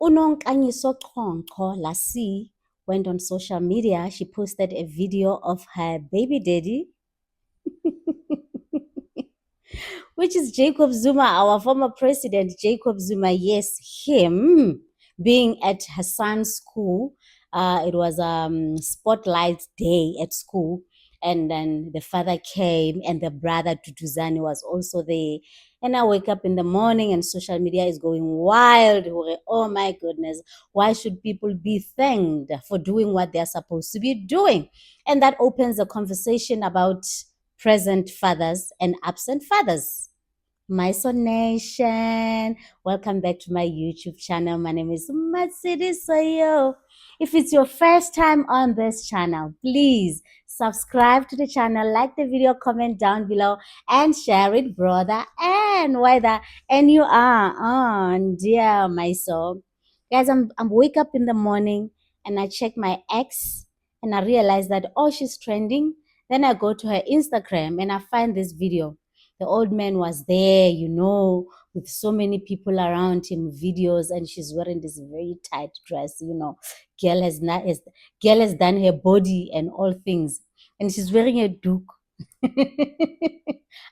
uNonkanyiso Qhonkqo Lassie went on social media. She posted a video of her baby daddy, which is Jacob Zuma, our former president, Jacob Zuma. Yes, him being at her son's school. It was spotlight day at school. And then the father came and the brother Tutuzani was also there. And I wake up in the morning and social media is going wild. Oh my goodness. Why should people be thanked for doing what they're supposed to be doing? And that opens a conversation about present fathers and absent fathers. My Son Nation, welcome back to my YouTube channel. My name is Matsidi Soyo. If it's your first time on this channel, please subscribe to the channel, like the video, comment down below, and share it, brother and whether. And you are on, dear my soul. Guys, I'm wake up in the morning and I check my ex and I realize that, oh, she's trending. Then I go to her Instagram and I find this video. The old man was there, with so many people around him, videos, and she's wearing this very tight dress, Girl has not, girl has done her body and all things, and she's wearing a duke.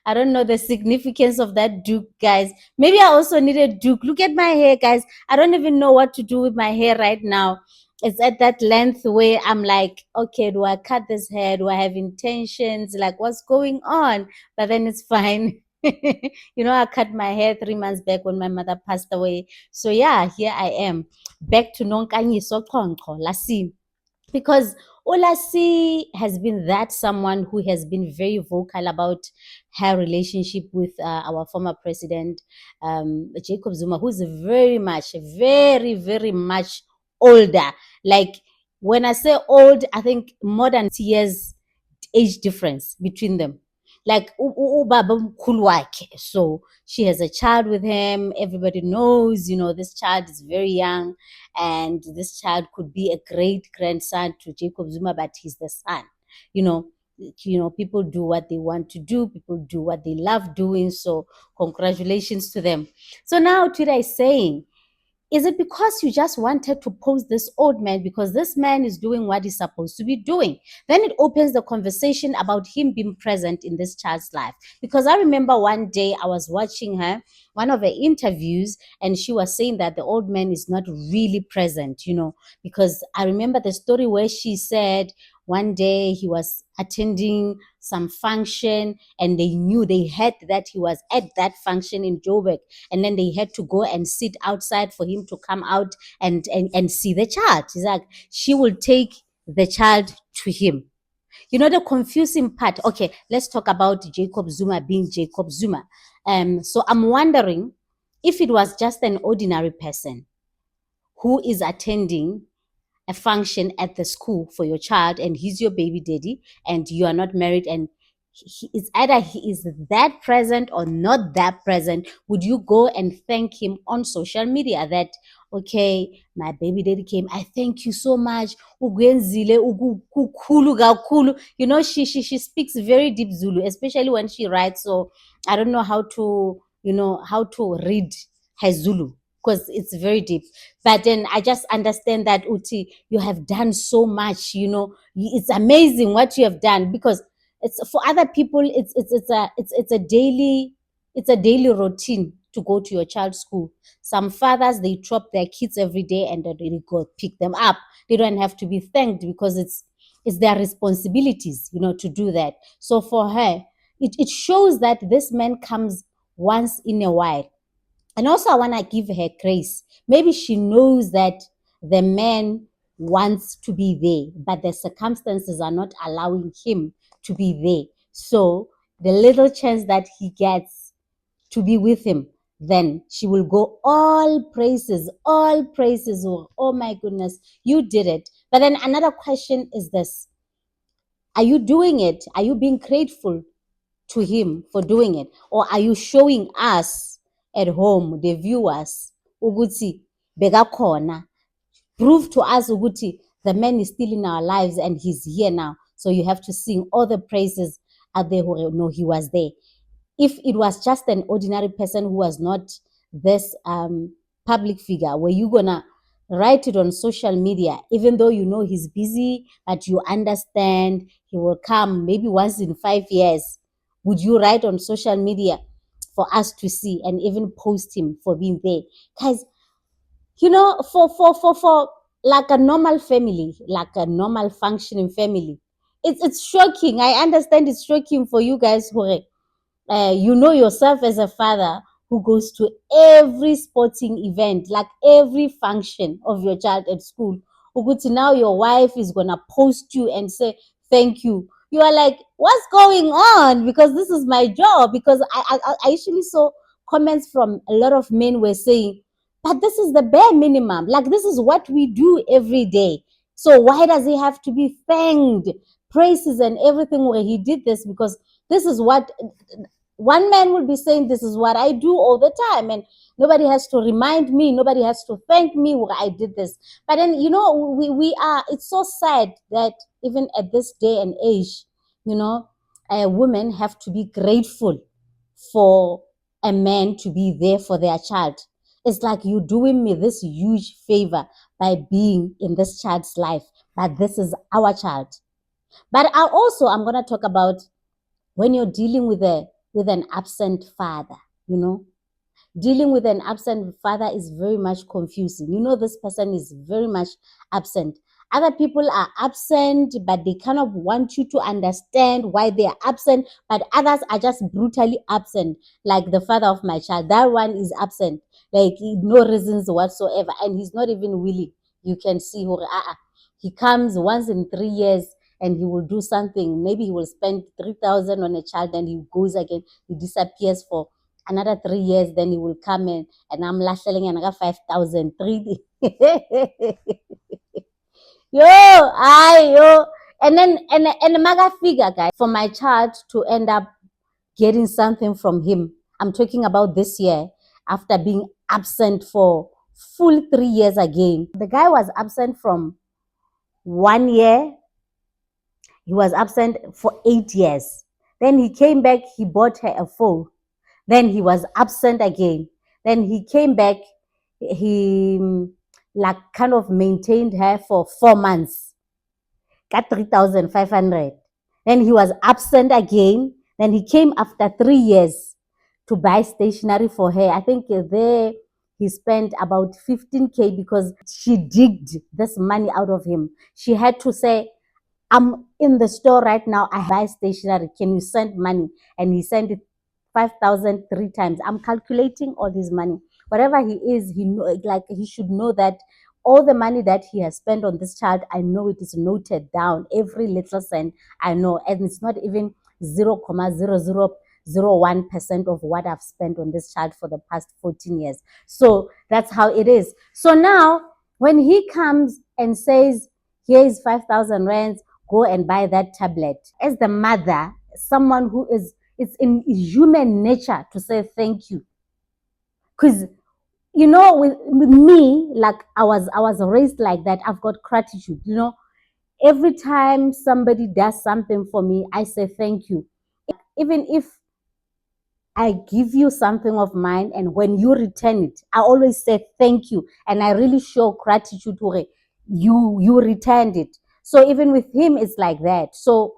I don't know the significance of that duke, guys. Maybe I also need a duke. Look at my hair, guys. I don't even know what to do with my hair right now. It's at that length where I'm like, okay, do I cut this hair? Do I have intentions? Like, what's going on? But then it's fine. I cut my hair 3 months back when my mother passed away. So yeah, here I am, back to Nonkanyiso Qhonkqo Lassie, because Olassie has been that someone who has been very vocal about her relationship with our former president, Jacob Zuma, who's very, very much older. Like, when I say old, I think more than years age difference between them. Like, ubaba mkhulu wakhe. So she has a child with him. Everybody knows, this child is very young, and this child could be a great grandson to Jacob Zuma, but he's the son. You know, people do what they want to do. People do what they love doing. So congratulations to them. So now Twitter is saying, is it because you just wanted to post this old man because this man is doing what he's supposed to be doing? Then it opens the conversation about him being present in this child's life. Because I remember one day I was watching one of her interviews, and she was saying that the old man is not really present, because I remember the story where she said one day he was attending some function and they heard that he was at that function in Joburg, and then they had to go and sit outside for him to come out and see the child. She's like, she will take the child to him. The confusing part. Okay, let's talk about Jacob Zuma being Jacob Zuma. So I'm wondering if it was just an ordinary person who is attending a function at the school for your child, and he's your baby daddy, and you are not married, and it's either he is that present or not that present. Would you go and thank him on social media that, okay, my baby daddy came, I thank you so much, she speaks very deep Zulu, especially when she writes. So I don't know how to read her Zulu, because it's very deep. But then I just understand that, Uti, you have done so much. It's amazing what you have done, because it's for other people. It's a daily routine to go to your child's school. Some fathers, they drop their kids every day and then they go pick them up. They don't have to be thanked because it's their responsibilities, to do that. So for her, it shows that this man comes once in a while. And also, I want to give her grace. Maybe she knows that the man wants to be there, but the circumstances are not allowing him to be there. So the little chance that he gets to be with him, then she will go all praises. Oh my goodness, you did it. But then another question is this: are you doing it? Are you being grateful to him for doing it? Or are you showing us at home, the viewers, ukuthi bekakhona? Prove to us ukuthi the man is still in our lives and he's here now. So you have to sing all the praises out there who know he was there. If it was just an ordinary person who was not this public figure, were you gonna write it on social media, even though you know he's busy, but you understand he will come maybe once in 5 years. Would you write on social media for us to see and even post him for being there? Guys, for like a normal family, like a normal functioning family, it's shocking. I understand it's shocking for you guys who you know yourself as a father who goes to every sporting event, like every function of your child at school. Uguti, now your wife is gonna post you and say thank you. You are like, what's going on? Because this is my job. Because I actually saw comments from a lot of men were saying, but this is the bare minimum. Like this is what we do every day. So why does he have to be thanked? Praises and everything where he did this because this is what one man will be saying, this is what I do all the time, and nobody has to remind me, nobody has to thank me where I did this. But then we are, it's so sad that even at this day and age, women have to be grateful for a man to be there for their child. It's like you doing me this huge favor by being in this child's life, but this is our child. But I'm going to talk about when you're dealing with an absent father, you know dealing with an absent father is very much confusing. This person is very much absent. Other people are absent, but they kind of want you to understand why they are absent, but others are just brutally absent, like the father of my child. That one is absent, like no reasons whatsoever, and he's not even willing. You can see he comes once in 3 years and he will do something. Maybe he will spend 3,000 on a child and he goes again, he disappears for another 3 years, then he will come in and I'm selling another 5,000. Yo. And then and the mega figure, guys, for my child to end up getting something from him. I'm talking about this year after being absent for full 3 years again. The guy was absent from 1 year. He was absent for 8 years. Then he came back, he bought her a phone. Then he was absent again. Then he came back. He like kind of maintained her for 4 months. Got 3,500. Then he was absent again. Then he came after 3 years to buy stationery for her. I think there he spent about 15K because she digged this money out of him. She had to say, I'm in the store right now. I buy stationery. Can you send money? And he sent it 5,000 3 times. I'm calculating all his money. Whatever he is, he should know that all the money that he has spent on this child, I know it is noted down. Every little cent, I know. And it's not even 0.0001% of what I've spent on this child for the past 14 years. So that's how it is. So now, when he comes and says, here is 5,000 rands, go and buy that tablet. As the mother, someone who is, it's in human nature to say thank you. Because, with me, like I was raised like that. I've got gratitude. Every time somebody does something for me, I say thank you. Even if I give you something of mine and when you return it, I always say thank you. And I really show gratitude to you returned it. So even with him, it's like that. So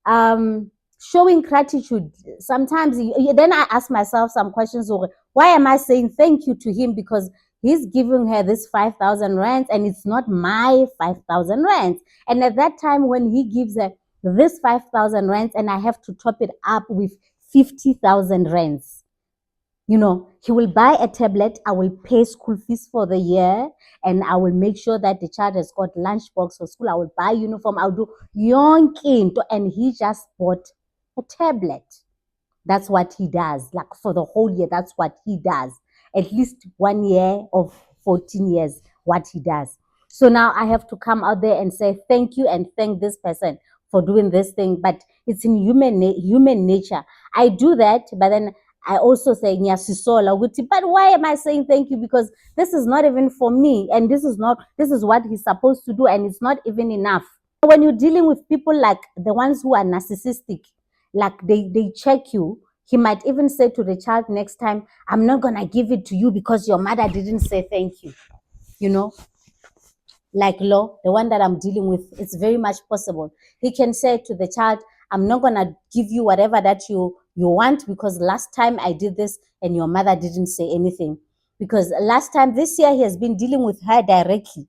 showing gratitude, sometimes then I ask myself some questions. Why am I saying thank you to him? Because he's giving her this 5,000 rands and it's not my 5,000 rands. And at that time when he gives her this 5,000 rands and I have to top it up with 50,000 rands, he will buy a tablet. I will pay school fees for the year and I will make sure that the child has got lunchbox for school. I will buy uniform. I'll do yonke, and he just bought a tablet. That's what he does. Like for the whole year, that's what he does. At least 1 year of 14 years, what he does. So now I have to come out there and say thank you and thank this person for doing this thing. But it's in human nature. I do that, but then I also say nyasisola, but why am I saying thank you? Because this is not even for me, and this is what he's supposed to do, and it's not even enough. When you're dealing with people like the ones who are narcissistic, like they check you, he might even say to the child next time, I'm not gonna give it to you because your mother didn't say thank you. like Law, the one that I'm dealing with, it's very much possible. He can say to the child, I'm not going to give you whatever that you want, because last time I did this and your mother didn't say anything. Because last time, this year, he has been dealing with her directly,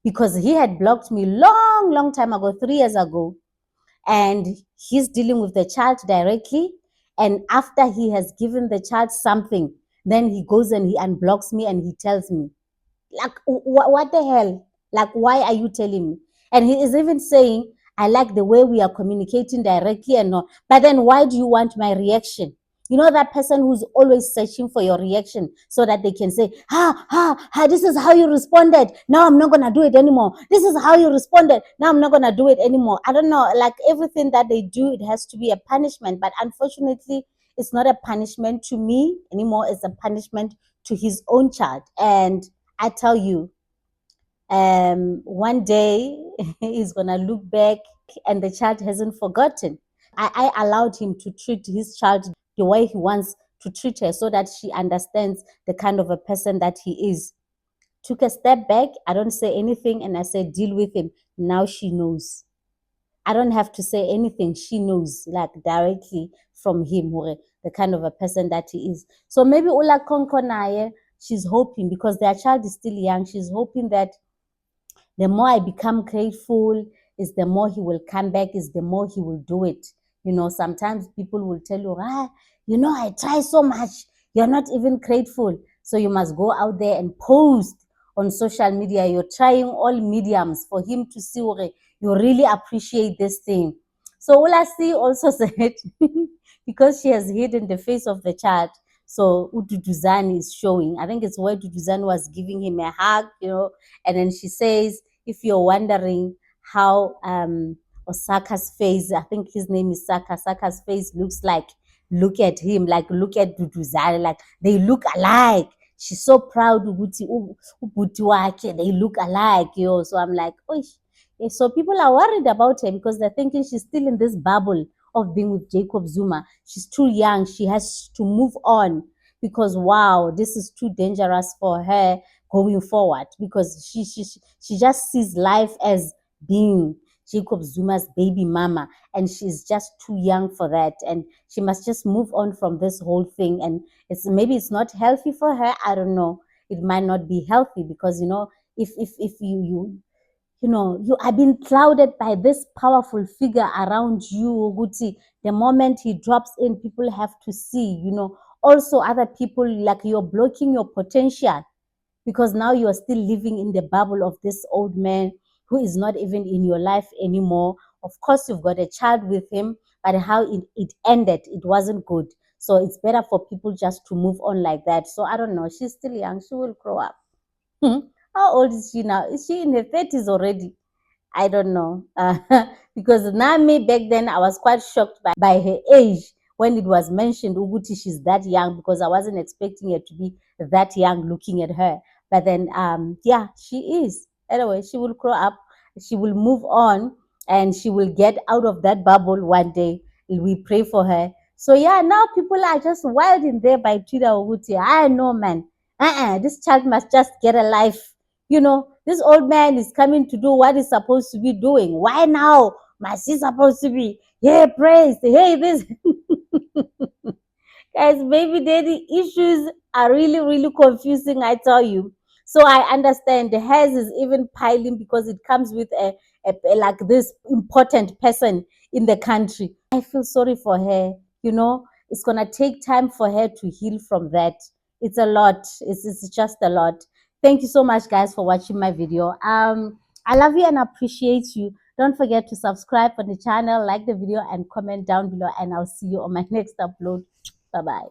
because he had blocked me long time ago, 3 years ago, and he's dealing with the child directly. And after he has given the child something, then he goes and he unblocks me and he tells me, like, what the hell? Like, why are you telling me? And he is even saying, I like the way we are communicating directly and not. But then why do you want my reaction? You know, that person who's always searching for your reaction so that they can say, this is how you responded. Now I'm not going to do it anymore. This is how you responded. Now I'm not going to do it anymore. I don't know. Like, everything that they do, it has to be a punishment. But unfortunately, it's not a punishment to me anymore. It's a punishment to his own child. And I tell you, one day he's gonna look back and the child hasn't forgotten. I allowed him to treat his child the way he wants to treat her, so that she understands the kind of a person that he is. Took a step back, I don't say anything, and I said, deal with him. Now she knows. I don't have to say anything. She knows, like, directly from him, the kind of a person that he is. So maybe Ula Konkonaye, she's hoping, because their child is still young, she's hoping that the more I become grateful, is the more he will come back, is the more he will do it. You know, sometimes people will tell you, I try so much, you're not even grateful. So you must go out there and post on social media. You're trying all mediums for him to see you really appreciate this thing. So Ulasi also said, because she has hidden the face of the child, so Ududuzani is showing. I think it's where Duduzani was giving him a hug, and then she says, if you're wondering how Osaka's face, I think his name is Saka's face looks like, look at him, like, look at Duduzane, like, they look alike. She's so proud, they look alike, So I'm like, oh, so people are worried about her because they're thinking she's still in this bubble of being with Jacob Zuma. She's too young. She has to move on, because wow, this is too dangerous for her going forward, because she just sees life as being Jacob Zuma's baby mama, and she's just too young for that, and she must just move on from this whole thing. And maybe it's not healthy for her. I don't know. It might not be healthy, because if you are being clouded by this powerful figure around you, Guti. The moment he drops in, people have to see, also other people, like, you're blocking your potential, because now you are still living in the bubble of this old man who is not even in your life anymore. Of course, you've got a child with him, but how it ended, it wasn't good. So it's better for people just to move on like that. So I don't know. She's still young. She will grow up. How old is she now? Is she in her 30s already? I don't know. Because Nami, back then, I was quite shocked by her age when it was mentioned, Uguti, she's that young, because I wasn't expecting her to be that young looking at her. But then, yeah, she is. Anyway, she will grow up, she will move on, and she will get out of that bubble one day. We pray for her. So, yeah, now people are just wild in there by Twitter, Uguti. I know, man. This child must just get a life. This old man is coming to do what he's supposed to be doing. Why now? My sis supposed to be, hey, praise, hey, this. Guys, baby daddy issues are really, really confusing, I tell you. So I understand the hairs is even piling because it comes with like this important person in the country. I feel sorry for her. It's gonna take time for her to heal from that. It's a lot. It's just a lot. Thank you so much, guys, for watching my video. I love you and appreciate you. Don't forget to subscribe on the channel, like the video, and comment down below. And I'll see you on my next upload. Bye bye.